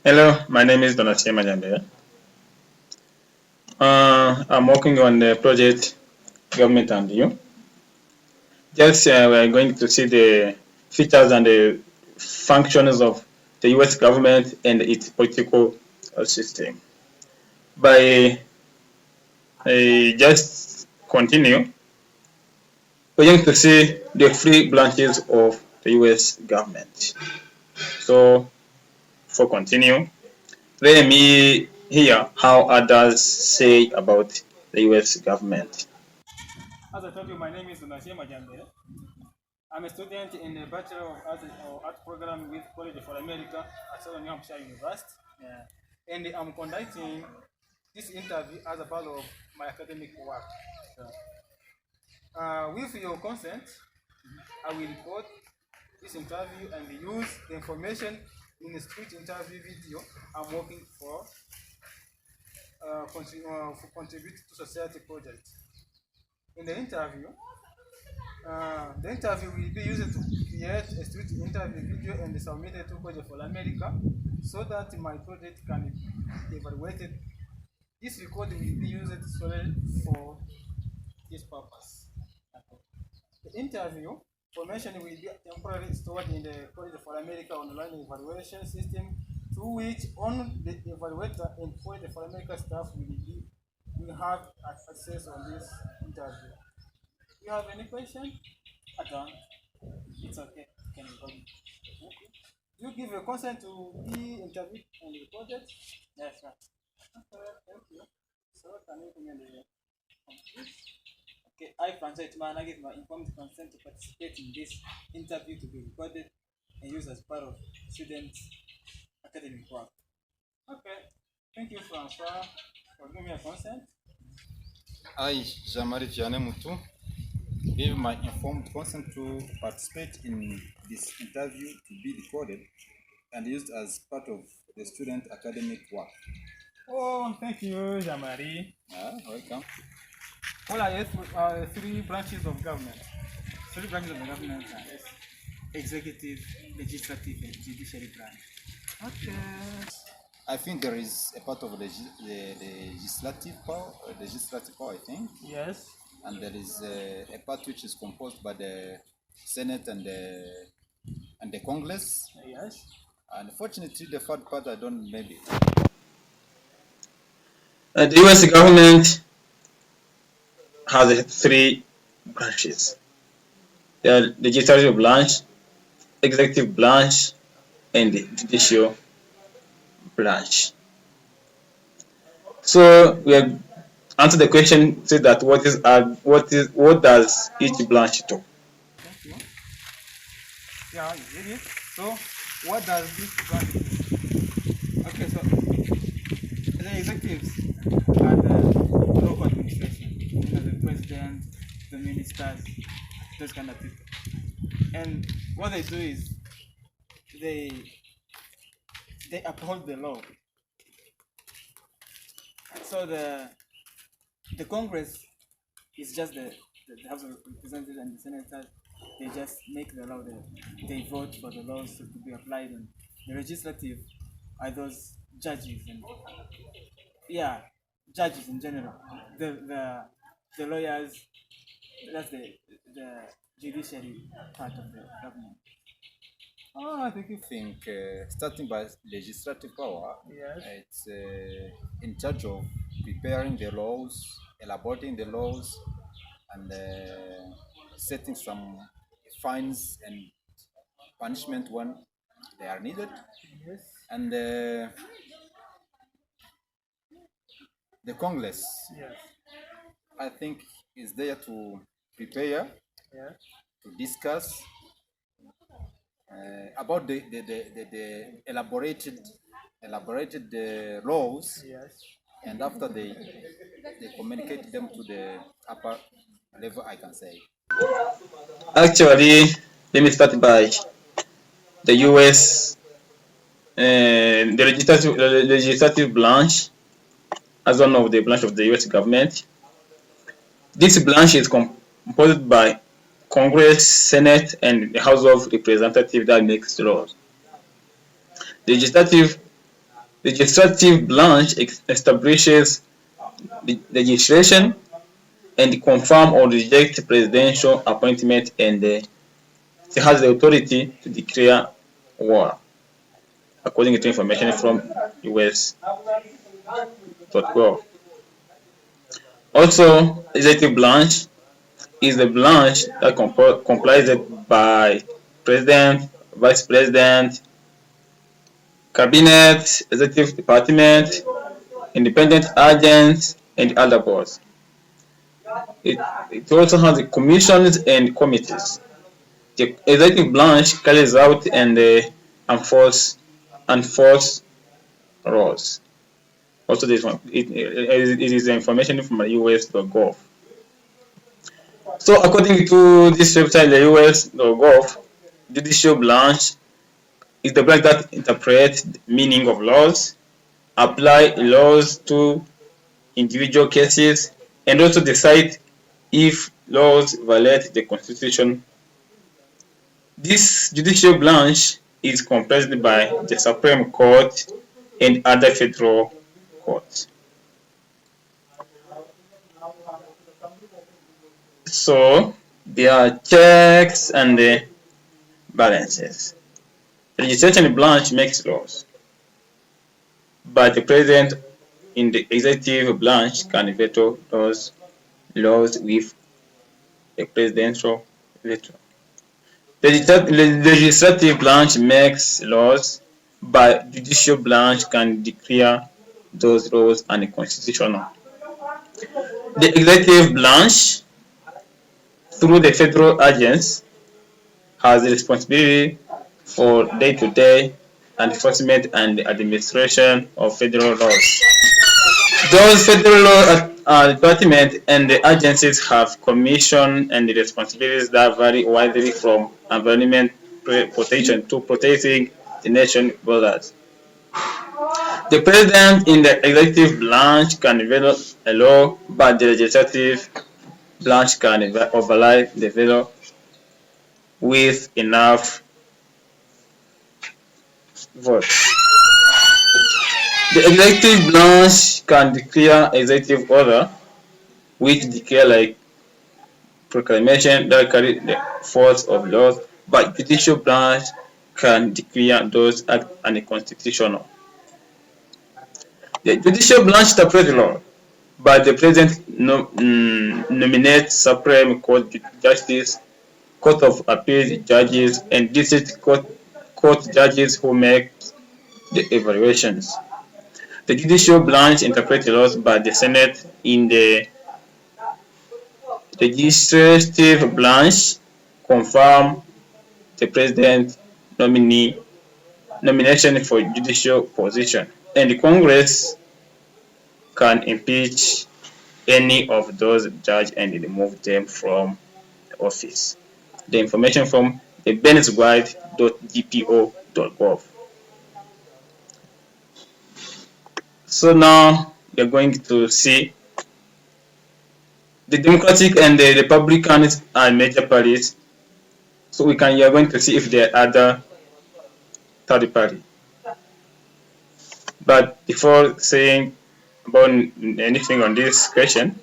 Hello, my name is Majyambere. I'm working on the project Government and You. Just we're going to see the features and the functions of the US government and its political system. By just continue, we're going to see the three branches of the US government. So, for continue, let me hear how others say about the US government. As I told you, my name is Majyambere. I'm a student in the Bachelor of Arts or Art program with College for America at Southern New Hampshire University. And I'm conducting this interview as a part of my academic work. With your consent, I will record this interview and use the information in the street interview video I'm working for contribute to society project. In the interview will be used to create a street interview video and submit it to Project for America so that my project can be evaluated. This record will be used solely for this purpose. The interview information will be temporarily stored in the Project for America online evaluation system, through which only the evaluator and Project for America staff will have access on this interview. Do you have any question? I don't. It's okay. Can you go? Do you give a consent to be interviewed and recorded? Yes, sir. Okay, thank you. So, can you give me the Okay, I, Francois Itman, I give my informed consent to participate in this interview to be recorded and used as part of students' academic work. Okay, thank you, Francois, for giving me a consent. I, Jean-Marie Vianney Moutou, give my informed consent to participate in this interview to be recorded and used as part of the student academic work. Oh, thank you, Jean-Marie. Welcome. What are the three branches of government? Three branches of the government are executive, legislative, and judiciary branch. Okay. I think there is a part of the legislative power, I think. Yes. And there is a part which is composed by the Senate and the Congress. Yes. Unfortunately, the third part I don't maybe. The US government has three branches: the legislative branch, executive branch, and the judicial branch. So we have answered the question. Say that what does each branch do? Thank you. Yeah, you did it. So, what does this branch do? Okay, so the executives are the local administration, the president, the ministers, those kind of people. And what they do is they uphold the law. So the Congress is just the House of Representatives and the Senators. They just make the law. They vote for the laws to be applied. And the legislative are those judges and judges in general. The lawyers. That's the judiciary part of the government. Oh, I think Starting by legislative power, Yes. it's in charge of preparing the laws, elaborating the laws, and setting some fines and punishment when they are needed. Yes. And the Congress, Yes. I think, is there to prepare, Yeah. to discuss about the elaborated laws, Yes. and after they communicate them to the upper level, I can say. Actually, let me start by the US, the legislative branch as one of the branch of the US government. This branch is composed by Congress, Senate, and the House of Representatives that makes laws. The legislative The legislative branch establishes the legislation and confirm or reject presidential appointment, and it has the authority to declare war, according to information from US.gov. Also, executive branch is the branch that comprises by president, vice president, cabinet, executive department, independent agents, and other boards. It, it also has the commissions and committees. The executive branch carries out and enforce laws. Also, it is information from US.gov. So, according to this website, the US.gov, judicial branch is the branch that interprets the meaning of laws, apply laws to individual cases, and also decide if laws violate the Constitution. This judicial branch is comprised by the Supreme Court and other federal courts. So there are checks and balances. The legislative branch makes laws, but the president in the executive branch can veto those laws with a presidential veto. The legislative branch makes laws, but judicial branch can declare those laws unconstitutional. The executive branch, through the federal agents, has the responsibility for day-to-day enforcement and administration of federal laws. Those federal law departments and the agencies have commission and responsibilities that vary widely from environment protection to protecting the nation borders. The president in the executive branch can veto a law, but the legislative branch can override the veto with enough votes. The executive branch can declare executive order, which declare like proclamation that carry the force of laws, but judicial branch can declare those act unconstitutional. The judicial branch interprets law, but the president nominates Supreme Court justice, Court of Appeals judges, and district court judges who make the evaluations. The judicial branch interprets laws, but the Senate in the legislative branch confirm the president nomination for judicial position, and the Congress can impeach any of those judges and remove them from the office. The information from the benesguide.gpo.gov. So now we're going to see the Democratic and the Republicans are major parties. So you are going to see if there are other third party. But before saying about anything on this question,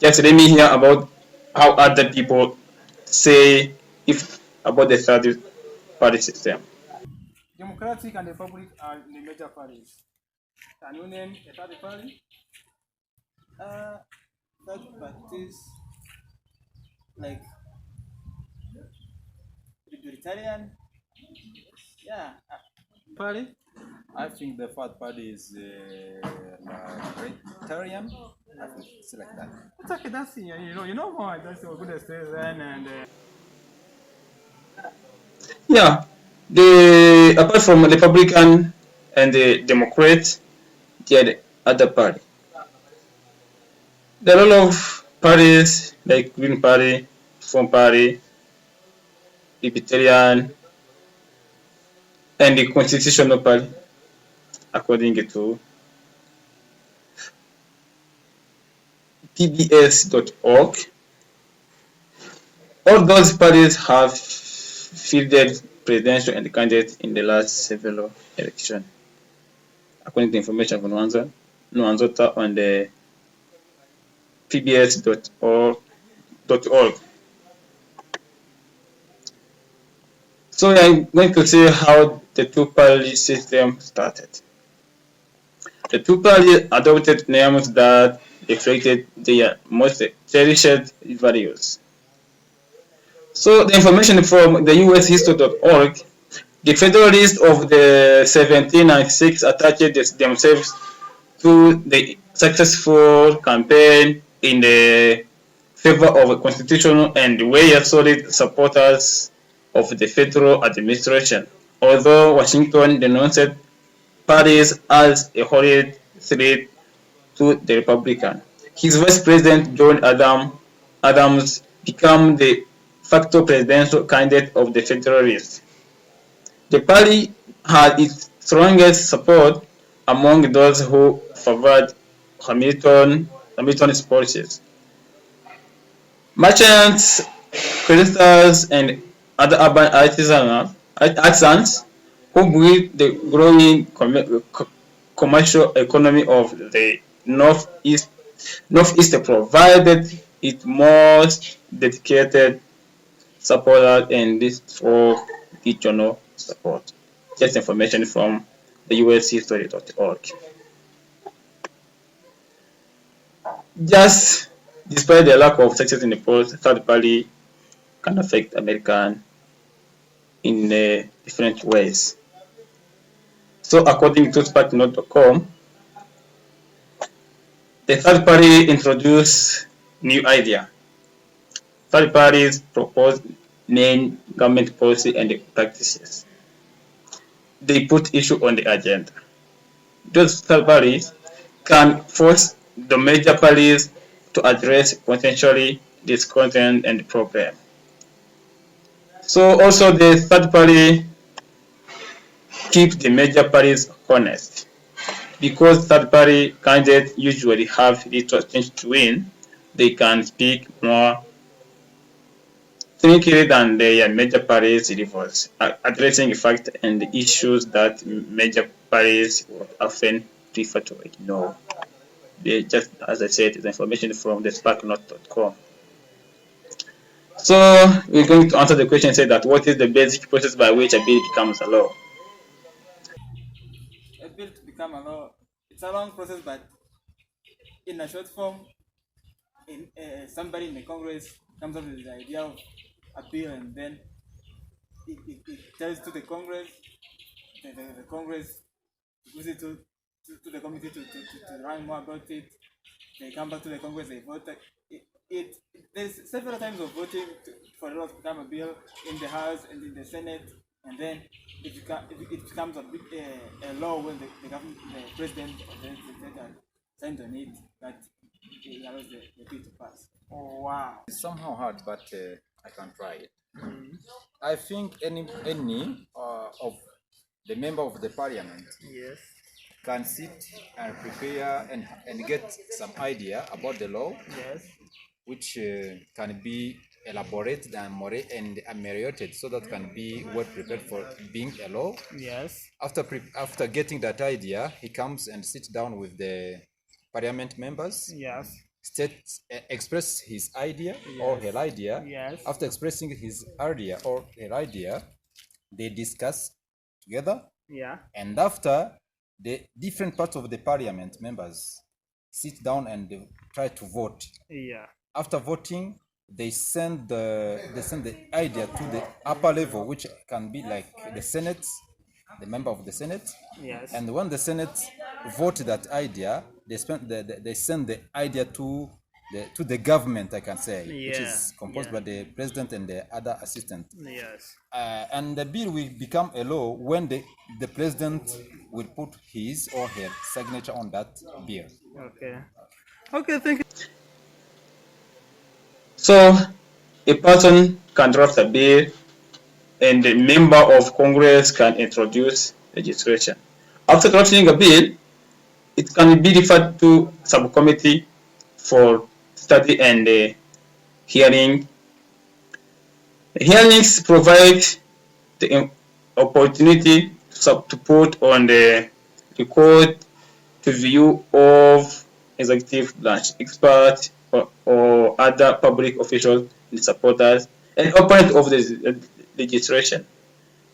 just let me hear about how other people say if about the third party system. Democratic and Republic are the major parties. Can you name a third party? Third parties like Libertarian. Yeah. Party? I think the third party is libertarian. I think it's like that. It's okay. That's you know more. That's a good explanation and. Yeah, apart from Republican and the Democrats, there are the other party. There are a lot of parties like Green Party, Reform Party, Libertarian, and the Constitutional Party, according to pbs.org. All those parties have fielded presidential and candidates in the last several elections. according to information from Nwanzota on the pbs.org. So I'm going to see how the two-party system started. The two-party adopted names that reflected their most cherished values. So the information from the ushistory.org, the Federalists of the 1796 attached themselves to the successful campaign in the favor of a constitution and were solid supporters of the federal administration, although Washington denounced Paris as a horrid threat to the Republican. His vice president John Adams became the de facto presidential candidate of the Federalists. The party had its strongest support among those who favored Hamilton's policies. Merchants, creditors, and other urban artisans who built the growing commercial economy of the Northeast provided its most dedicated supporters and this for regional support. Just information from the ushistory.org. Just despite the lack of success in the polls, third party can affect American in different ways. So according to sparknote.com, the third party introduced new idea. Third parties propose main government policy and practices. They put issue on the agenda. Those third parties can force the major parties to address potentially this content and problem. So also the third party keeps the major parties honest, because third party candidates usually have little chance to win. They can speak more frankly than their major parties rivals, addressing facts and issues that major parties would often prefer to ignore. They just, as I said, the information from the sparknote.com. So we're going to answer the question, say that what is the basic process by which a bill becomes a law? A bill to become a law, it's a long process, but in a short form, somebody in the Congress comes up with the idea of a bill, and then it tells to the Congress, the Congress gives it to the committee to learn more about it. They come back to the Congress, they vote. There's several times of voting for the law to become a bill in the House and in the Senate, and then it becomes a law when the government, the president or the legislator signed on it, that it allows the bill to pass. Oh, wow. It's somehow hard, but I can try it. I think any of the member of the parliament Yes. can sit and prepare and get some idea about the law, Yes. which can be elaborated and ameliorated so that can be well prepared for being a law. Yes. After getting that idea, he comes and sits down with the parliament members, Yes. express his idea or her idea. Yes. After expressing his idea or her idea, they discuss together, Yeah. and after, the different parts of the parliament members sit down and they try to vote. Yeah. After voting, they send the idea to the upper level, which can be like the Senate, the member of the Senate. Yes. And when the Senate vote that idea, they send the idea to the government, I can say, which is composed by the president and the other assistant. Yes. And the bill will become a law when the president will put his or her signature on that bill. Okay. Okay, thank you. So a person can draft a bill and a member of Congress can introduce legislation. After drafting a bill, it can be referred to subcommittee for study and hearing. Hearings provide the opportunity to put on the record to view of executive branch, experts, or other public officials and supporters, and opponent of the legislation.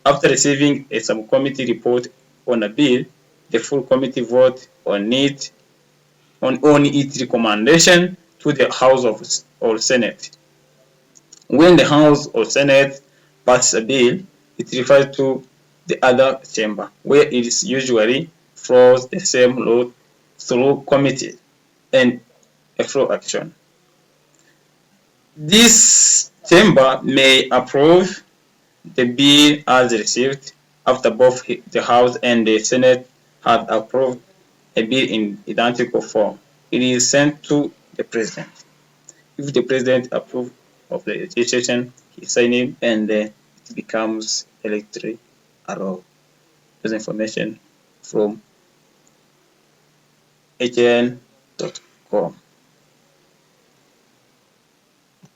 After receiving a subcommittee report on a bill, the full committee vote on its recommendation to the House or Senate. When the House or Senate passes a bill, it refers to the other chamber, where it is usually follows the same route through committee and a floor action. This chamber may approve the bill as received after both the House and the Senate have approved a bill in identical form. It is sent to the President. If the President approves of the legislation, he signs it and it becomes electoral law. This information from hn.com.